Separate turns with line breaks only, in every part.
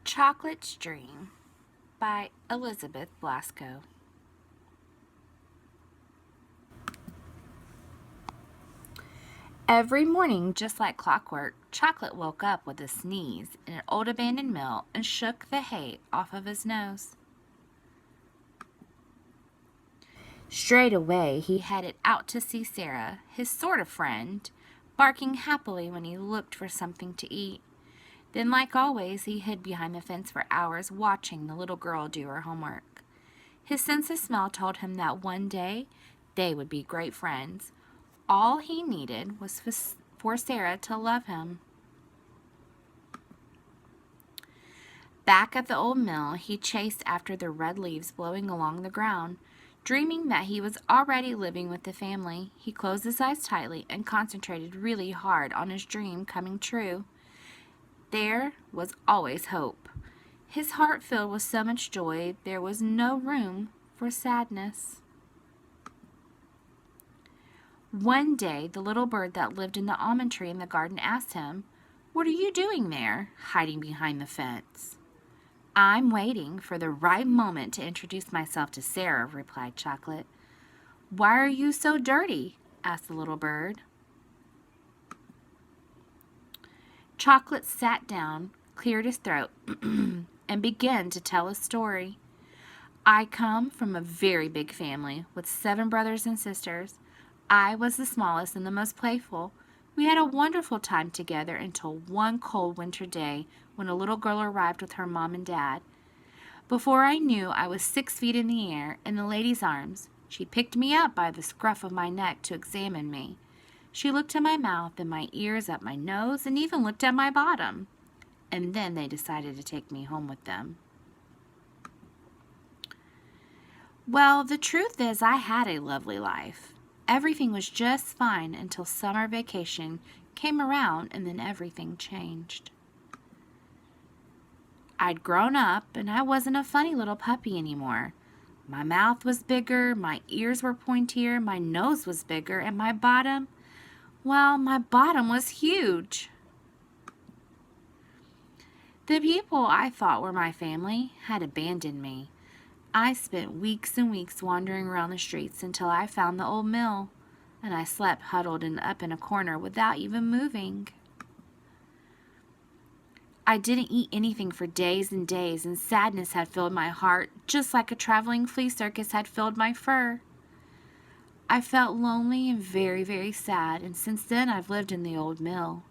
Chocolate's Dream by Elizabeth Blasco. Every morning, just like clockwork, Chocolate woke up with a sneeze in an old abandoned mill and shook the hay off of his nose. Straight away, he headed out to see Sarah, his sort of friend, barking happily when he looked for something to eat. Then, like always, he hid behind the fence for hours watching the little girl do her homework. His sense of smell told him that one day they would be great friends. All he needed was for Sarah to love him. Back at the old mill, he chased after the red leaves blowing along the ground. Dreaming that he was already living with the family, he closed his eyes tightly and concentrated really hard on his dream coming true. There was always hope. His heart filled with so much joy, there was no room for sadness. One day, the little bird that lived in the almond tree in the garden asked him, "What are you doing there, hiding behind the fence?" "I'm waiting for the right moment to introduce myself to Sarah," replied Chocolate. "Why are you so dirty?" asked the little bird. Chocolate sat down, cleared his throat, and began to tell his story. "I come from a very big family with 7 brothers and sisters. I was the smallest and the most playful. We had a wonderful time together until one cold winter day when a little girl arrived with her mom and dad. Before I knew, I was 6 feet in the air in the lady's arms. She picked me up by the scruff of my neck to examine me. She looked at my mouth and my ears, at my nose, and even looked at my bottom. And then they decided to take me home with them." Well, the truth is I had a lovely life. Everything was just fine until summer vacation came around, and then everything changed. I'd grown up, and I wasn't a funny little puppy anymore. My mouth was bigger, my ears were pointier, my nose was bigger, and my bottom was huge. The people I thought were my family had abandoned me. I spent weeks and weeks wandering around the streets until I found the old mill, and I slept huddled up in a corner without even moving. I didn't eat anything for days and days, and sadness had filled my heart, just like a traveling flea circus had filled my fur. I felt lonely and very, very sad, and since then I've lived in the old mill.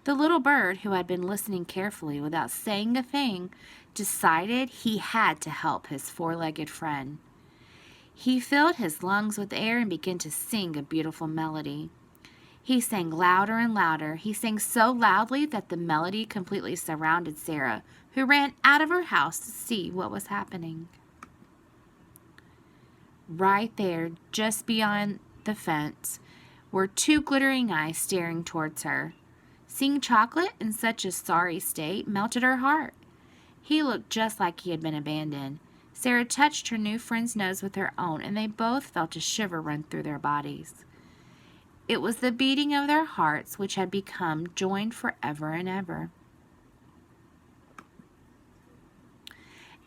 The little bird, who had been listening carefully without saying a thing, decided he had to help his 4-legged friend. He filled his lungs with air and began to sing a beautiful melody. He sang louder and louder. He sang so loudly that the melody completely surrounded Sarah, who ran out of her house to see what was happening. Right there, just beyond the fence, were 2 glittering eyes staring towards her. Seeing Chocolate in such a sorry state melted her heart. He looked just like he had been abandoned. Sarah touched her new friend's nose with her own, and they both felt a shiver run through their bodies. It was the beating of their hearts which had become joined forever and ever.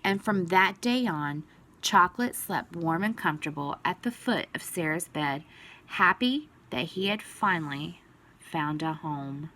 And from that day on, Chocolate slept warm and comfortable at the foot of Sarah's bed, happy that he had finally found a home.